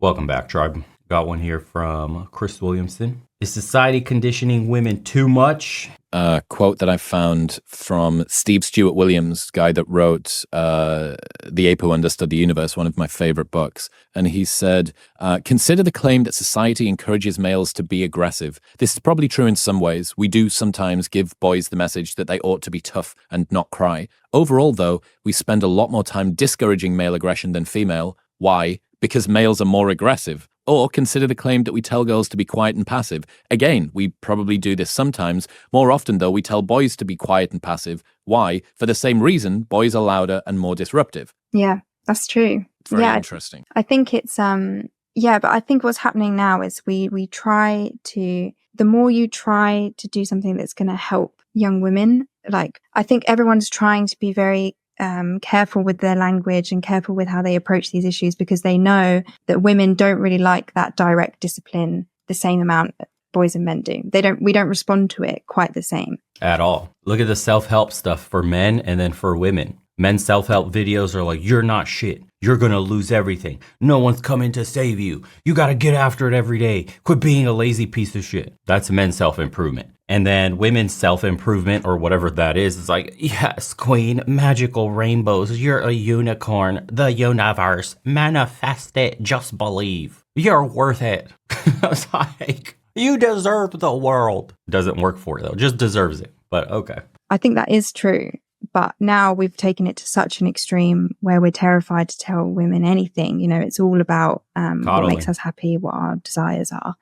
Welcome back, Tribe. Got one here from Chris Williamson. Is society conditioning women too much? Quote that I found from Steve Stewart Williams, guy that wrote The Ape Who Understood the Universe, one of my favorite books. And he said, consider the claim that society encourages males to be aggressive. This is probably true in some ways. We do sometimes give boys the message that they ought to be tough and not cry. Overall, though, we spend a lot more time discouraging male aggression than female. Why? Because males are more aggressive. Or consider the claim that we tell girls to be quiet and passive. Again, we probably do this sometimes. More often, though, we tell boys to be quiet and passive. Why? For the same reason, boys are louder and more disruptive. Yeah, that's true. Very interesting. I think it's, but I think what's happening now is we try to, the more you try to do something that's going to help young women, like, I think everyone's trying to be very careful with their language and careful with how they approach these issues because they know that women don't really like that direct discipline the same amount that boys and men do. We don't respond to it quite the same. At all. Look at the self-help stuff for men and then for women. Men's self-help videos are like, you're not shit. You're going to lose everything. No one's coming to save you. You got to get after it every day. Quit being a lazy piece of shit. That's men's self-improvement. And then women's self-improvement or whatever that is like, yes, queen, magical rainbows. You're a unicorn. The universe. Manifest it. Just believe. You're worth it. I was like, you deserve the world. Doesn't work for it though. Just deserves it. But okay. I think that is true. But now we've taken it to such an extreme where we're terrified to tell women anything. You know, it's all about what makes us happy, what our desires are.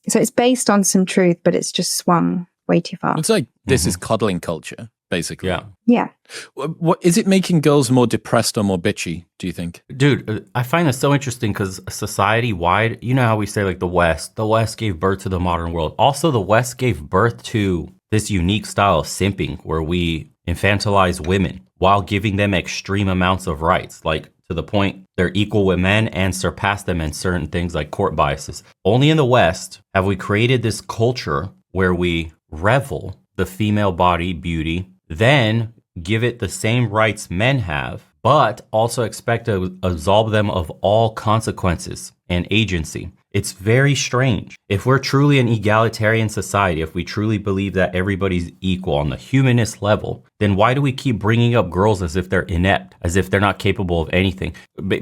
So it's based on some truth, but it's just swung way too far. It's like this is coddling culture, basically. Yeah. Yeah. What is it making girls more depressed or more bitchy, do you think? Dude, I find this so interesting because society-wide, you know how we say like the West gave birth to the modern world. Also, the West gave birth to this unique style of simping where we infantilize women while giving them extreme amounts of rights, like to the point they're equal with men and surpass them in certain things like court biases. Only in the West have we created this culture where we revel the female body beauty, then give it the same rights men have, but also expect to absolve them of all consequences and agency. It's very strange. If we're truly an egalitarian society, if we truly believe that everybody's equal on the humanist level, then why do we keep bringing up girls as if they're inept, as if they're not capable of anything?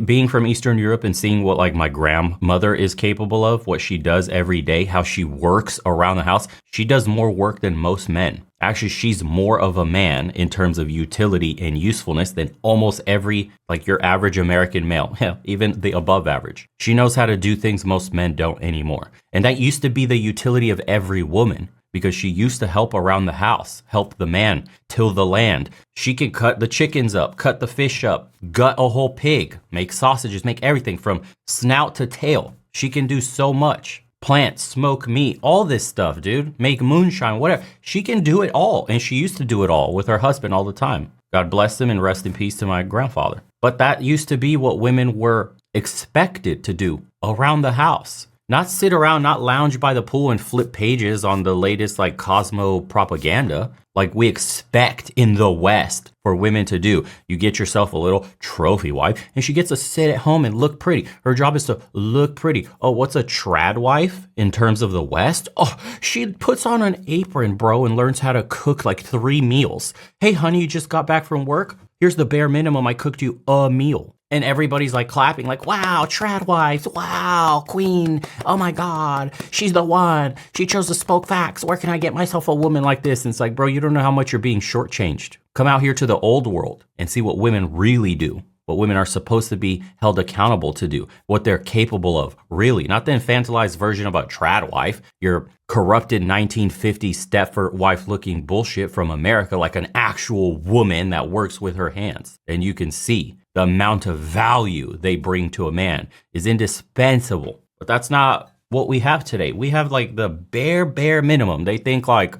Being from Eastern Europe and seeing what like my grandmother is capable of, what she does every day, how she works around the house, she does more work than most men. Actually, she's more of a man in terms of utility and usefulness than almost every, like your average American male, even the above average. She knows how to do things most men don't anymore. And that used to be the utility of every woman because she used to help around the house, help the man till the land. She can cut the chickens up, cut the fish up, gut a whole pig, make sausages, make everything from snout to tail. She can do so much. Plant, smoke meat, all this stuff, dude. Make moonshine, whatever. She can do it all. And she used to do it all with her husband all the time. God bless him and rest in peace to my grandfather. But that used to be what women were expected to do around the house. Not sit around, not lounge by the pool and flip pages on the latest like Cosmo propaganda like we expect in the West for women to do. You get yourself a little trophy wife and she gets to sit at home and look pretty. Her job is to look pretty. Oh, what's a trad wife in terms of the West? Oh, she puts on an apron, bro, and learns how to cook like 3 meals. Hey, honey, you just got back from work? Here's the bare minimum. I cooked you a meal. And everybody's like clapping like, wow, trad wives, wow, queen, oh my God, she's the one. She chose to spoke facts. Where can I get myself a woman like this? And it's like, bro, you don't know how much you're being shortchanged. Come out here to the old world and see what women really do, what women are supposed to be held accountable to do, what they're capable of, really. Not the infantilized version of a trad wife, your corrupted 1950s Stepford wife looking bullshit from America, like an actual woman that works with her hands. And you can see the amount of value they bring to a man is indispensable. But that's not what we have today. We have like the bare minimum. They think like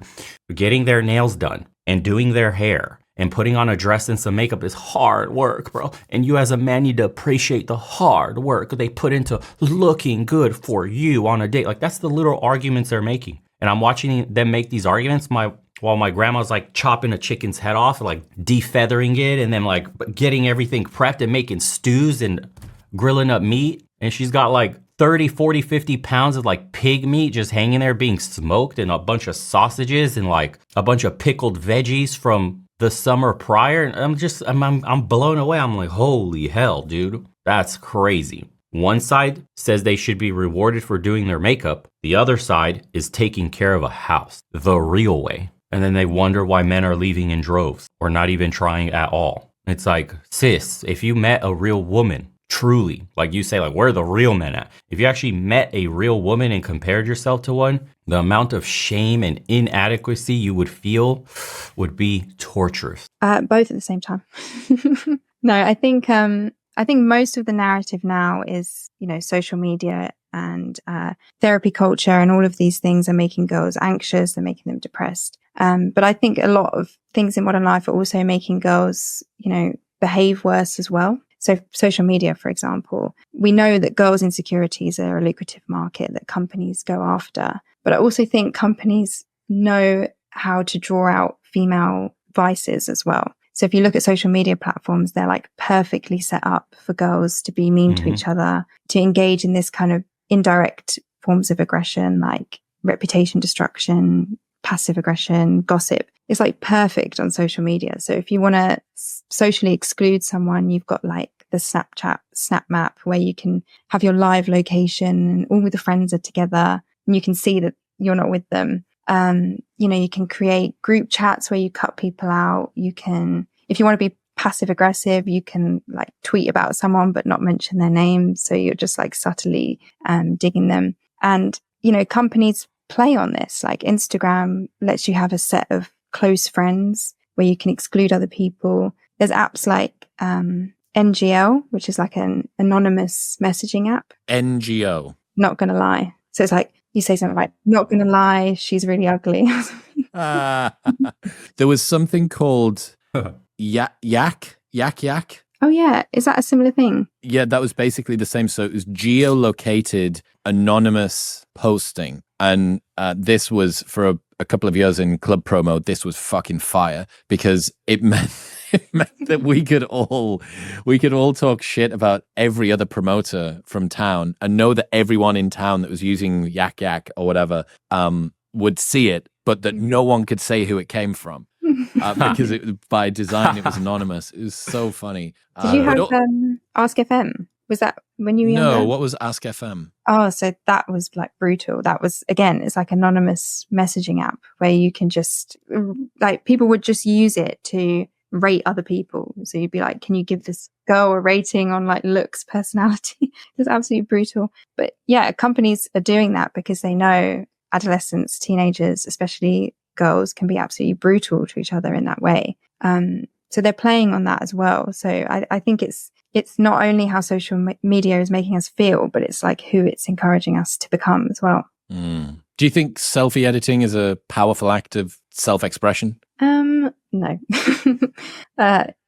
getting their nails done and doing their hair and putting on a dress and some makeup is hard work, bro. And you as a man need to appreciate the hard work they put into looking good for you on a date. Like that's the little arguments they're making. And I'm watching them make these arguments while my grandma's like chopping a chicken's head off, like defeathering it and then like getting everything prepped and making stews and grilling up meat. and she's got like 30, 40, 50 pounds of like pig meat just hanging there being smoked, and a bunch of sausages and like a bunch of pickled veggies from the summer prior. And I'm blown away. I'm like, holy hell, dude, that's crazy. One side says they should be rewarded for doing their makeup. The other side is taking care of a house the real way. And then they wonder why men are leaving in droves or not even trying at all. It's like, sis, if you met a real woman, truly, like you say, like, where are the real men at? If you actually met a real woman and compared yourself to one, the amount of shame and inadequacy you would feel would be torturous. Both at the same time. No, I think most of the narrative now is, social media and therapy culture, and all of these things are making girls anxious. They're making them depressed. But I think a lot of things in modern life are also making girls, behave worse as well. So social media, for example, we know that girls' insecurities are a lucrative market that companies go after. But I also think companies know how to draw out female vices as well. So if you look at social media platforms, they're like perfectly set up for girls to be mean to each other, to engage in this kind of indirect forms of aggression, like reputation destruction, passive aggression, gossip. It's like perfect on social media. So if you want to socially exclude someone, you've got like the Snapchat snap map where you can have your live location and all the friends are together and you can see that you're not with them. You can create group chats where you cut people out. You can, if you want to be passive aggressive, you can like tweet about someone but not mention their name. So you're just like subtly digging them. And, companies play on this. Like Instagram lets you have a set of close friends where you can exclude other people. There's apps like NGL, which is like an anonymous messaging app. NGO. Not gonna lie. So it's like, you say something like, not gonna lie, she's really ugly. There was something called Yak. Oh yeah, is that a similar thing? Yeah, that was basically the same. So it was geolocated anonymous posting. And this was for a couple of years in club promo. This was fucking fire because it meant that we could all talk shit about every other promoter from town and know that everyone in town that was using Yak or whatever would see it, but that no one could say who it came from because by design it was anonymous. It was so funny. Did you have Ask FM? Was that when you were younger? No, what was Ask FM? Oh, so that was like brutal. That was, again, it's like anonymous messaging app where you can just, like, people would just use it to rate other people. So you'd be like, can you give this girl a rating on like looks, personality? It's absolutely brutal. But yeah, companies are doing that because they know adolescents, teenagers, especially girls, can be absolutely brutal to each other in that way. So they're playing on that as well. So I think it's not only how social media is making us feel, but it's like who it's encouraging us to become as well. Mm. Do you think selfie editing is a powerful act of self-expression? No.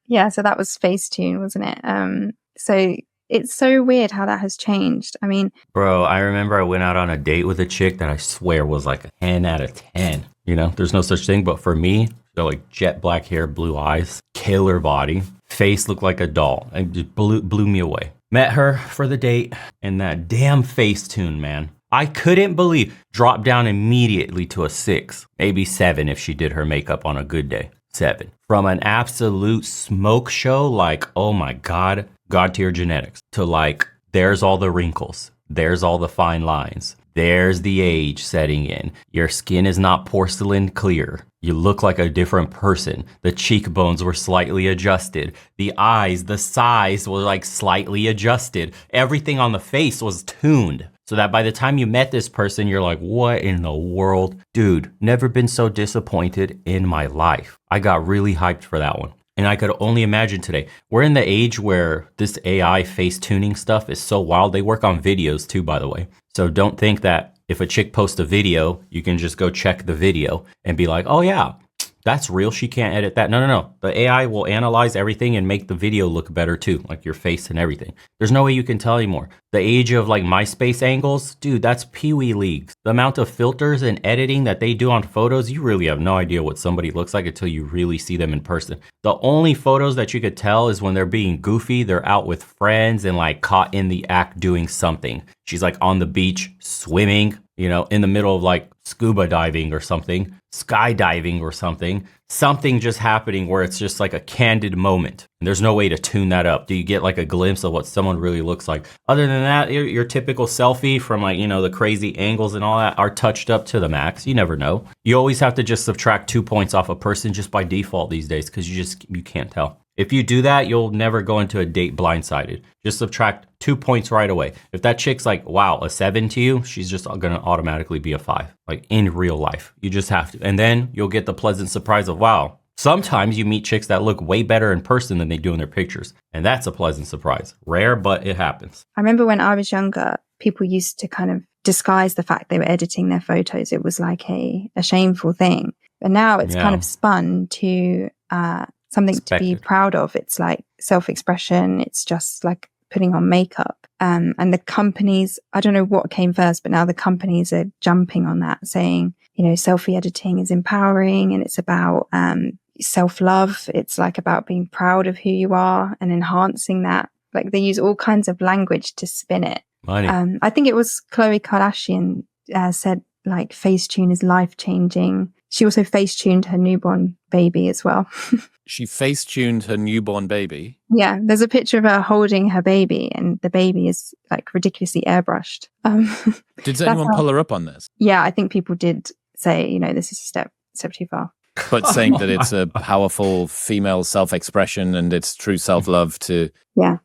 Yeah, so that was Facetune, wasn't it? So it's so weird how that has changed. I mean, bro, I remember I went out on a date with a chick that I swear was like a 10 out of 10. There's no such thing, but for me, so like jet black hair, blue eyes, killer body, face looked like a doll, and just blew me away. Met her for the date, and that damn Facetune, man. I couldn't believe, dropped down immediately to a 6, maybe 7 if she did her makeup on a good day. 7. From an absolute smoke show, like, oh my God, God tier genetics, to like, there's all the wrinkles, there's all the fine lines, there's the age setting in. Your skin is not porcelain clear. You look like a different person. The cheekbones were slightly adjusted. The eyes, the size was like slightly adjusted. Everything on the face was tuned. So that by the time you met this person, you're like, what in the world? Dude, never been so disappointed in my life. I got really hyped for that one. And I could only imagine today. We're in the age where this AI face tuning stuff is so wild. They work on videos too, by the way. So don't think that if a chick posts a video, you can just go check the video and be like, oh yeah, That's real. She can't edit that. No. The AI will analyze everything and make the video look better too, like your face and everything. There's no way you can tell anymore. The age of like MySpace angles, dude, that's Pee-wee leagues. The amount of filters and editing that they do on photos, you really have no idea what somebody looks like until you really see them in person. The only photos that you could tell is when they're being goofy, they're out with friends and like caught in the act doing something. She's like on the beach swimming, you know, in the middle of like scuba diving or something, skydiving or something just happening where it's just like a candid moment. And there's no way to tune that up. Do you get like a glimpse of what someone really looks like? Other than that, your typical selfie from like, you know, the crazy angles and all that are touched up to the max. You never know. You always have to just subtract 2 points off a person just by default these days because you can't tell. If you do that, you'll never go into a date blindsided. Just subtract 2 points right away. If that chick's like, wow, a 7 to you, she's just going to automatically be a 5, like in real life. You just have to. And then you'll get the pleasant surprise of, wow, sometimes you meet chicks that look way better in person than they do in their pictures. And that's a pleasant surprise. Rare, but it happens. I remember when I was younger, people used to kind of disguise the fact they were editing their photos. It was like a shameful thing. But now it's kind of spun to something to be proud of. It's like self-expression. It's just like putting on makeup. And the companies, I don't know what came first, but now the companies are jumping on that, saying, you know, selfie editing is empowering and it's about self-love. It's like about being proud of who you are and enhancing that. Like they use all kinds of language to spin it. I think it was Khloe Kardashian said like Facetune is life-changing. She also face-tuned her newborn baby as well. She face-tuned her newborn baby? Yeah, there's a picture of her holding her baby and the baby is like ridiculously airbrushed. Did anyone pull her up on this? Yeah, I think people did say, you know, this is a step too far. But saying that it's a powerful female self-expression and it's true self-love to... Yeah.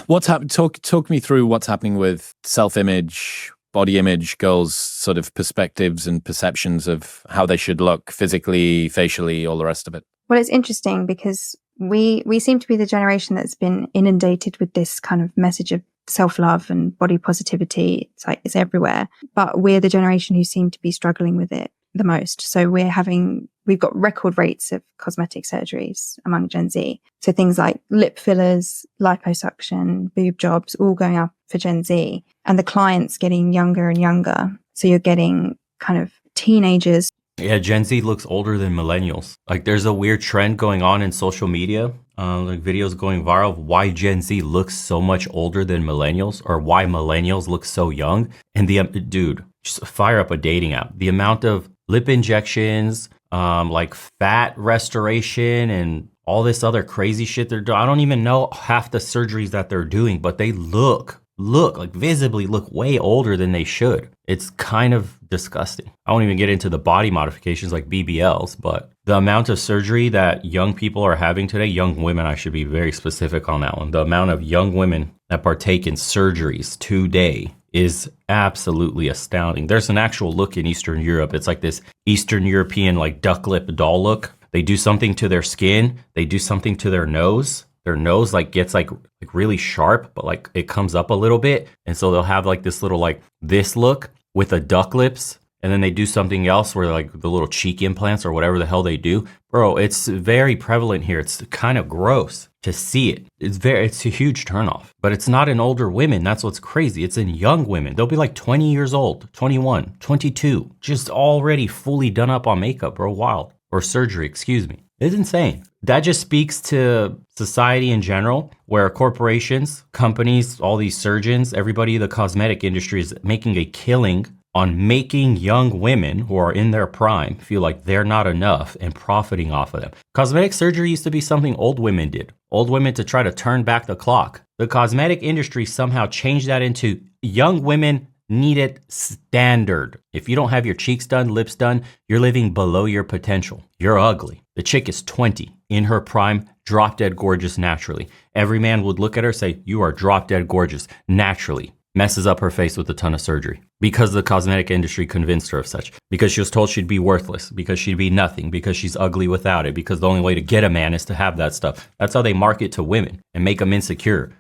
What's happening? Talk me through what's happening with self-image, body image, girls' sort of perspectives and perceptions of how they should look physically, facially, all the rest of it. Well, it's interesting because we seem to be the generation that's been inundated with this kind of message of self-love and body positivity. It's like it's everywhere, but we're the generation who seem to be struggling with it the most. So we've got record rates of cosmetic surgeries among Gen Z. So things like lip fillers, liposuction, boob jobs, all going up for Gen Z, and the clients getting younger and younger. So you're getting kind of teenagers. Yeah, Gen Z looks older than millennials. Like there's a weird trend going on in social media, like videos going viral of why Gen Z looks so much older than millennials or why millennials look so young. And dude, just fire up a dating app. The amount of lip injections, like fat restoration and all this other crazy shit they're doing. I don't even know half the surgeries that they're doing, but they look like visibly look way older than they should. It's kind of disgusting. I won't even get into the body modifications like BBLs, but the amount of surgery that young people are having today, young women, I should be very specific on that one. The amount of young women that partake in surgeries today is absolutely astounding. There's an actual look in Eastern Europe. It's like this Eastern European like duck lip doll look. They do something to their skin. They do something to their nose. Their nose like gets like really sharp, but like it comes up a little bit. And so they'll have like this little like this look with the duck lips. And then they do something else where like the little cheek implants or whatever the hell they do. Bro, it's very prevalent here. It's kind of gross to see it. It's a huge turnoff. But it's not in older women. That's what's crazy. It's in young women. They'll be like 20 years old, 21, 22, just already fully done up on makeup, bro. Wild. Or surgery, excuse me. It's insane. That just speaks to society in general, where corporations, companies, all these surgeons, everybody in the cosmetic industry is making a killing on making young women who are in their prime feel like they're not enough and profiting off of them. Cosmetic surgery used to be something old women did. Old women to try to turn back the clock. The cosmetic industry somehow changed that into young women need it standard. If you don't have your cheeks done, lips done, you're living below your potential. You're ugly. The chick is 20, in her prime, drop dead gorgeous naturally. Every man would look at her and say, you are drop dead gorgeous naturally. Messes up her face with a ton of surgery because the cosmetic industry convinced her of such, because she was told she'd be worthless, because she'd be nothing, because she's ugly without it, because the only way to get a man is to have that stuff. That's how they market to women and make them insecure,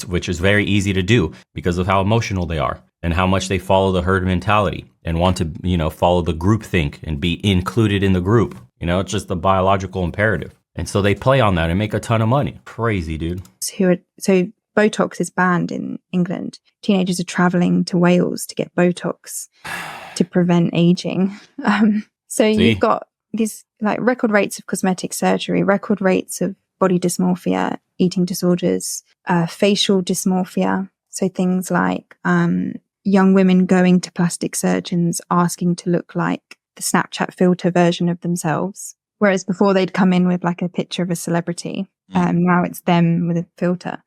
which is very easy to do because of how emotional they are and how much they follow the herd mentality and want to, follow the group think and be included in the group. You know, it's just a biological imperative. And so they play on that and make a ton of money. Crazy, dude. So Botox is banned in England. Teenagers are traveling to Wales to get Botox to prevent aging. So you've got these like record rates of cosmetic surgery, record rates of body dysmorphia, eating disorders, facial dysmorphia. So things like young women going to plastic surgeons asking to look like the Snapchat filter version of themselves. Whereas before they'd come in with like a picture of a celebrity. Now it's them with a filter.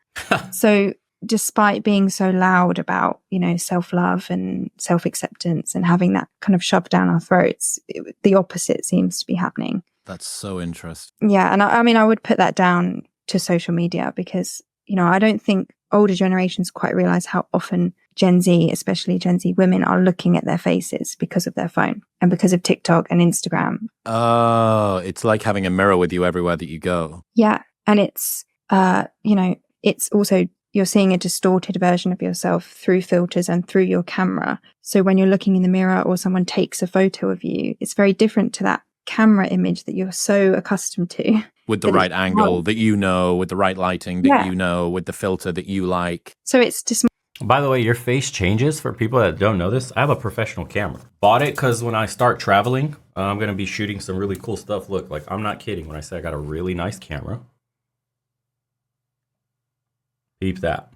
So despite being so loud about, you know, self-love and self-acceptance and having that kind of shoved down our throats, the opposite seems to be happening. That's so interesting. Yeah. And I mean, I would put that down to social media because, you know, I don't think older generations quite realize how often Gen Z, especially Gen Z women, are looking at their faces because of their phone and because of TikTok and Instagram. Oh, it's like having a mirror with you everywhere that you go. Yeah. And it's, you know, it's also, you're seeing a distorted version of yourself through filters and through your camera. So when you're looking in the mirror or someone takes a photo of you, it's very different to that camera image that you're so accustomed to. With the right angle that you know, with the right lighting that you know, with the filter that you like. So it's just... By the way, your face changes. For people that don't know this, I have a professional camera. Bought it because when I start traveling, I'm going to be shooting some really cool stuff. Look, like, I'm not kidding when I say I got a really nice camera. Peep that.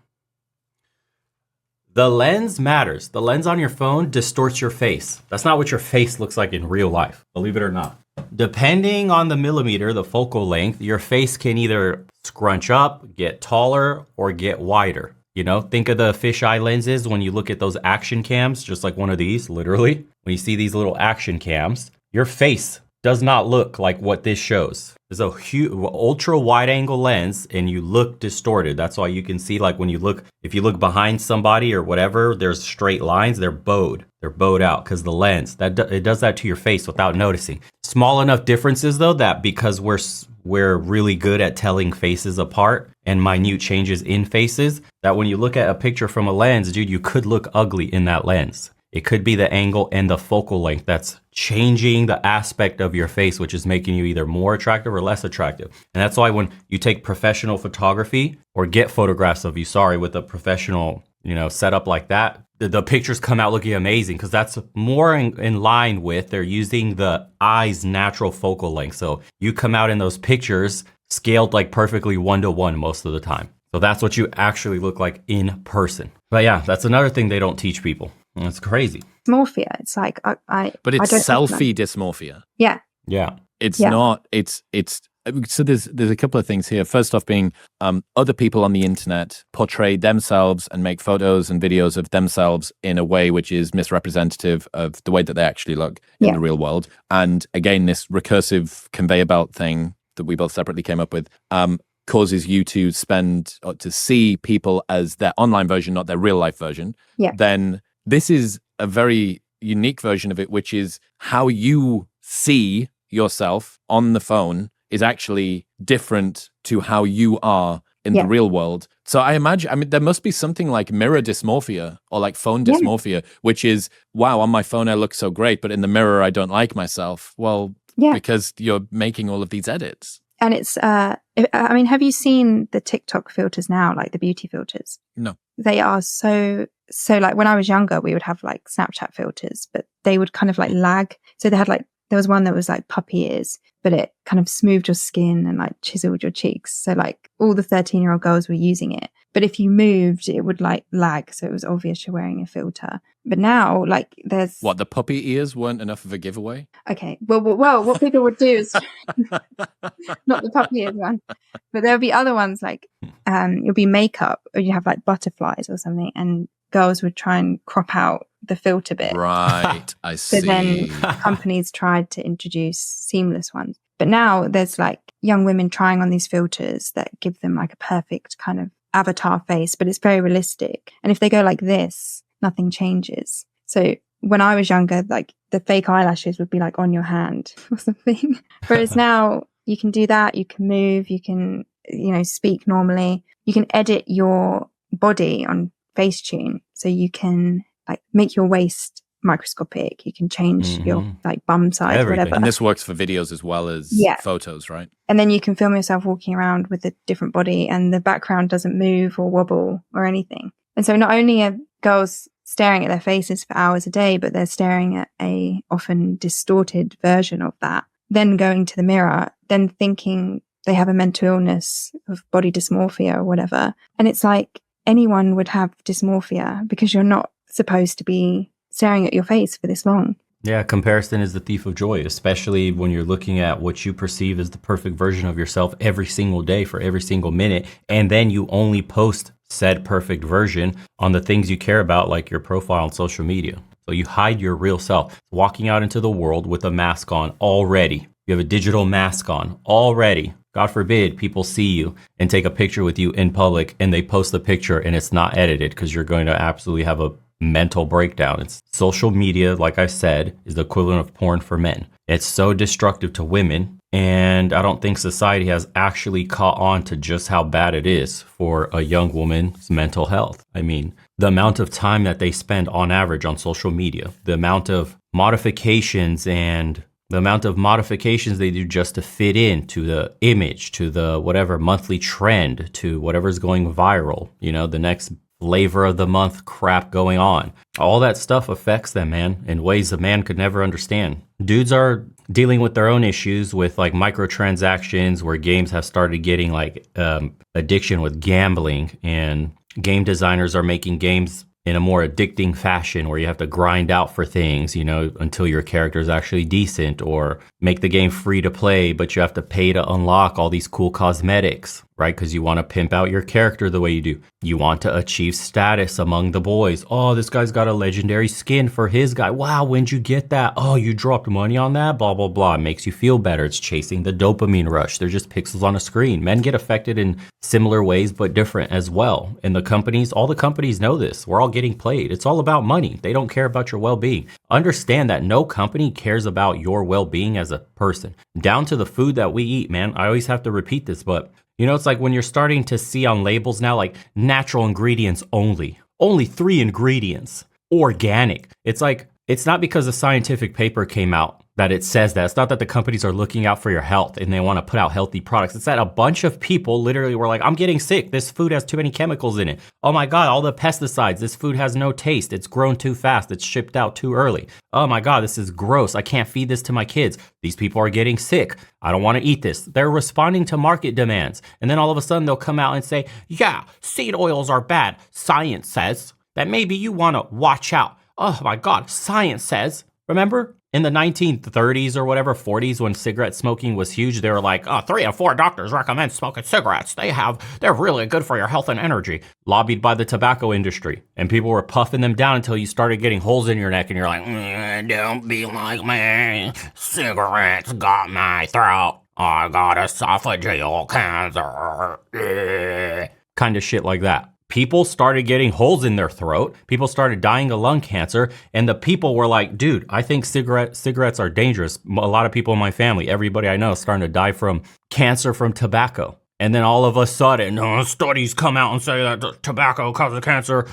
The lens matters. The lens on your phone distorts your face. That's not what your face looks like in real life, believe it or not. Depending on the millimeter, the focal length, your face can either scrunch up, get taller, or get wider. You know, think of the fisheye lenses when you look at those action cams, just like one of these, literally. When you see these little action cams, your face does not look like what this shows. It's a huge, ultra wide angle lens and you look distorted. That's why you can see, like, when you look, if you look behind somebody or whatever, there's straight lines, they're bowed. They're bowed out because the lens, it does that to your face without noticing. Small enough differences though, that because we're really good at telling faces apart and minute changes in faces, that when you look at a picture from a lens, dude, you could look ugly in that lens. It could be the angle and the focal length that's changing the aspect of your face, which is making you either more attractive or less attractive. And that's why when you take professional photography or get photographs of you, with a professional, you know, setup like that, the pictures come out looking amazing because that's more in line with they're using the eye's natural focal length. So you come out in those pictures scaled like perfectly 1-to-1 most of the time. So that's what you actually look like in person. But yeah, that's another thing they don't teach people. That's crazy. Dysmorphia. It's like but it's selfie dysmorphia. Yeah. Yeah. It's not. It's. So there's a couple of things here. First off, being other people on the internet portray themselves and make photos and videos of themselves in a way which is misrepresentative of the way that they actually look in the real world. And again, this recursive conveyor belt thing that we both separately came up with causes you to spend or to see people as their online version, not their real life version. Yeah. Then this is a very unique version of it, which is how you see yourself on the phone is actually different to how you are in the real world. So I imagine, there must be something like mirror dysmorphia or like phone dysmorphia, which is, wow, on my phone I look so great, but in the mirror I don't like myself. Well, because you're making all of these edits. And it's, have you seen the TikTok filters now, like the beauty filters? No. They are so like when I was younger, we would have like Snapchat filters, but they would kind of like lag. So they had like, there was one that was like puppy ears, but it kind of smoothed your skin and like chiseled your cheeks. So like all the 13-year-old girls were using it. But if you moved, it would like lag. So it was obvious you're wearing a filter. But now, like, there's... What, the puppy ears weren't enough of a giveaway? Okay. Well, what people would do is... not the puppy ears one. But there'll be other ones like, it'll be makeup, or you have like butterflies or something, and girls would try and crop out the filter bit. Right, I see. So then companies tried to introduce seamless ones. But now there's like young women trying on these filters that give them like a perfect kind of avatar face, but it's very realistic. And if they go like this, nothing changes. So when I was younger, like the fake eyelashes would be like on your hand or something. Whereas now you can do that, you can move, you can, speak normally. You can edit your body on Facetune. So you can like make your waist microscopic. You can change your Mhm. like bum size, Everything. whatever. And this works for videos as well as Yeah. photos, right? And then you can film yourself walking around with a different body and the background doesn't move or wobble or anything. And so not only are girls staring at their faces for hours a day, but they're staring at a often distorted version of that, then going to the mirror, then thinking they have a mental illness of body dysmorphia or whatever. And it's like anyone would have dysmorphia because you're not supposed to be staring at your face for this long. Yeah, comparison is the thief of joy, especially when you're looking at what you perceive as the perfect version of yourself every single day for every single minute. And then you only post said perfect version on the things you care about, like your profile on social media. So you hide your real self, walking out into the world with a mask on already. You have a digital mask on already. God forbid people see you and take a picture with you in public and they post the picture and it's not edited because you're going to absolutely have a mental breakdown. It's social media, like I said, is the equivalent of porn for men. It's so destructive to women. And I don't think society has actually caught on to just how bad it is for a young woman's mental health. I mean, the amount of time that they spend on average on social media, the amount of modifications and the amount of modifications they do just to fit into the image, to the whatever monthly trend, to whatever's going viral, you know, the next flavor of the month crap going on. All that stuff affects them, man, in ways a man could never understand. Dudes are dealing with their own issues with like microtransactions where games have started getting like addiction with gambling, and game designers are making games in a more addicting fashion where you have to grind out for things, you know, until your character is actually decent, or make the game free to play, but you have to pay to unlock all these cool cosmetics, right? Because you want to pimp out your character the way you do. You want to achieve status among the boys. Oh, this guy's got a legendary skin for his guy. Wow, when'd you get that? Oh, you dropped money on that? Blah, blah, blah. It makes you feel better. It's chasing the dopamine rush. They're just pixels on a screen. Men get affected in similar ways, but different as well. And the companies, all the companies know this. We're all getting played. It's all about money. They don't care about your well-being. Understand that no company cares about your well-being as a person. Down to the food that we eat, man. I always have to repeat this, but you know, it's like when you're starting to see on labels now, like natural ingredients only 3 ingredients, organic. It's like, it's not because a scientific paper came out that it says that. It's not that the companies are looking out for your health and they want to put out healthy products. It's that a bunch of people literally were like, I'm getting sick. This food has too many chemicals in it. Oh my God, all the pesticides. This food has no taste. It's grown too fast. It's shipped out too early. Oh my God, this is gross. I can't feed this to my kids. These people are getting sick. I don't want to eat this. They're responding to market demands. And then all of a sudden they'll come out and say, yeah, seed oils are bad. Science says that maybe you want to watch out. Oh my God, science says. Remember in the 1930s or whatever, 40s, when cigarette smoking was huge, they were like, 3 of 4 doctors recommend smoking cigarettes. They're really good for your health and energy. Lobbied by the tobacco industry. And people were puffing them down until you started getting holes in your neck and you're like, don't be like me. Cigarettes got my throat. I got esophageal cancer. Kind of shit like that. People started getting holes in their throat. People started dying of lung cancer. And the people were like, dude, I think cigarettes are dangerous. A lot of people in my family, everybody I know is starting to die from cancer from tobacco. And then all of a sudden, studies come out and say that tobacco causes cancer.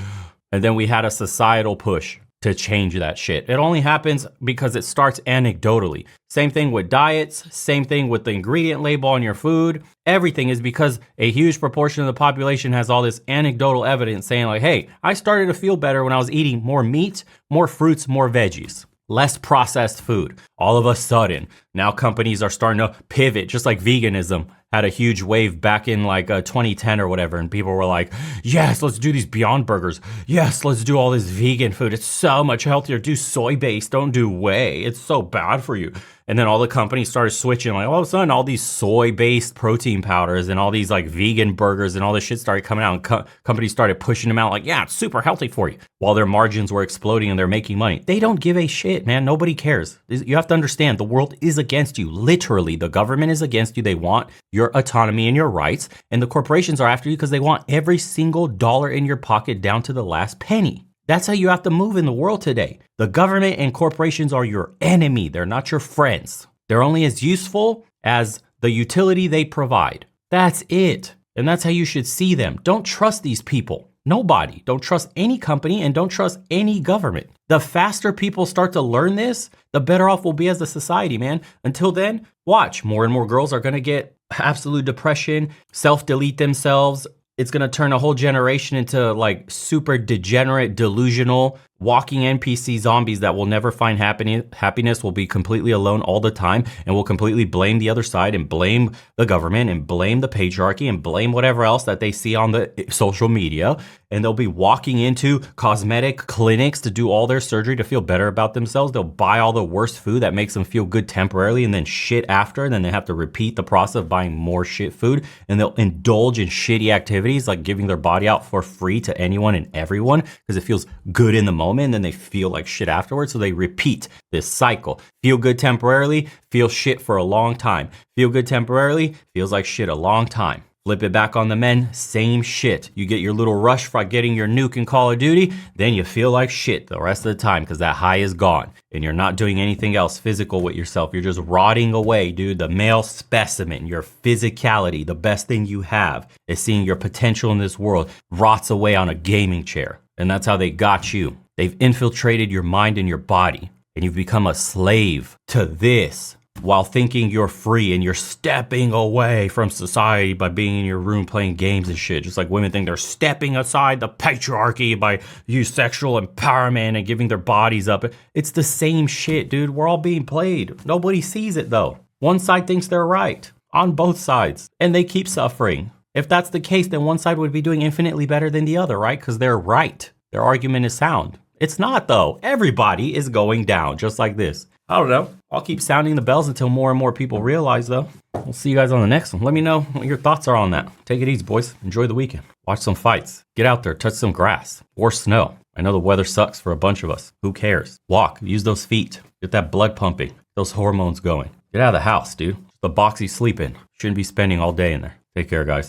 And then we had a societal push to change that shit. It only happens because it starts anecdotally. Same thing with diets, same thing with the ingredient label on your food. Everything is because a huge proportion of the population has all this anecdotal evidence saying like, hey, I started to feel better when I was eating more meat, more fruits, more veggies, less processed food. All of a sudden, now companies are starting to pivot, just like veganism had a huge wave back in like 2010 or whatever. And people were like, yes, let's do these Beyond Burgers. Yes, let's do all this vegan food. It's so much healthier. Do soy-based, don't do whey. It's so bad for you. And then all the companies started switching, like all of a sudden all these soy-based protein powders and all these like vegan burgers and all this shit started coming out, and companies started pushing them out like, yeah, it's super healthy for you, while their margins were exploding and they're making money. They don't give a shit, man. Nobody cares. You have to understand, the world is against you. Literally, the government is against you. They want your autonomy and your rights, and the corporations are after you because they want every single dollar in your pocket down to the last penny. That's how you have to move in the world today. The government and corporations are your enemy. They're not your friends. They're only as useful as the utility they provide. That's it. And that's how you should see them. Don't trust these people. Nobody. Don't trust any company and don't trust any government. The faster people start to learn this, the better off we'll be as a society, man. Until then, watch. More and more girls are going to get absolute depression, self-delete themselves. It's going to turn a whole generation into like super degenerate, delusional, walking NPC zombies that will never find happiness, will be completely alone all the time, and will completely blame the other side and blame the government and blame the patriarchy and blame whatever else that they see on the social media. And they'll be walking into cosmetic clinics to do all their surgery to feel better about themselves. They'll buy all the worst food that makes them feel good temporarily and then shit after. And then they have to repeat the process of buying more shit food. And they'll indulge in shitty activities like giving their body out for free to anyone and everyone because it feels good in the moment. And then they feel like shit afterwards. So they repeat this cycle. Feel good temporarily, feel shit for a long time. Feel good temporarily, feels like shit a long time. Flip it back on the men, same shit. You get your little rush for getting your nuke in Call of Duty, then you feel like shit the rest of the time because that high is gone. And you're not doing anything else physical with yourself. You're just rotting away, dude. The male specimen, your physicality, the best thing you have is seeing your potential in this world, rots away on a gaming chair. And that's how they got you. They've infiltrated your mind and your body. And you've become a slave to this. While thinking you're free and you're stepping away from society by being in your room playing games and shit. Just like women think they're stepping aside the patriarchy by use sexual empowerment and giving their bodies up. It's the same shit, dude. We're all being played. Nobody sees it though. One side thinks they're right on both sides and they keep suffering. If that's the case, then one side would be doing infinitely better than the other, right? Because they're right. Their argument is sound. It's not though. Everybody is going down just like this. I don't know. I'll keep sounding the bells until more and more people realize, though. We'll see you guys on the next one. Let me know what your thoughts are on that. Take it easy, boys. Enjoy the weekend. Watch some fights. Get out there. Touch some grass or snow. I know the weather sucks for a bunch of us. Who cares? Walk. Use those feet. Get that blood pumping. Those hormones going. Get out of the house, dude. The box you sleep in. Shouldn't be spending all day in there. Take care, guys.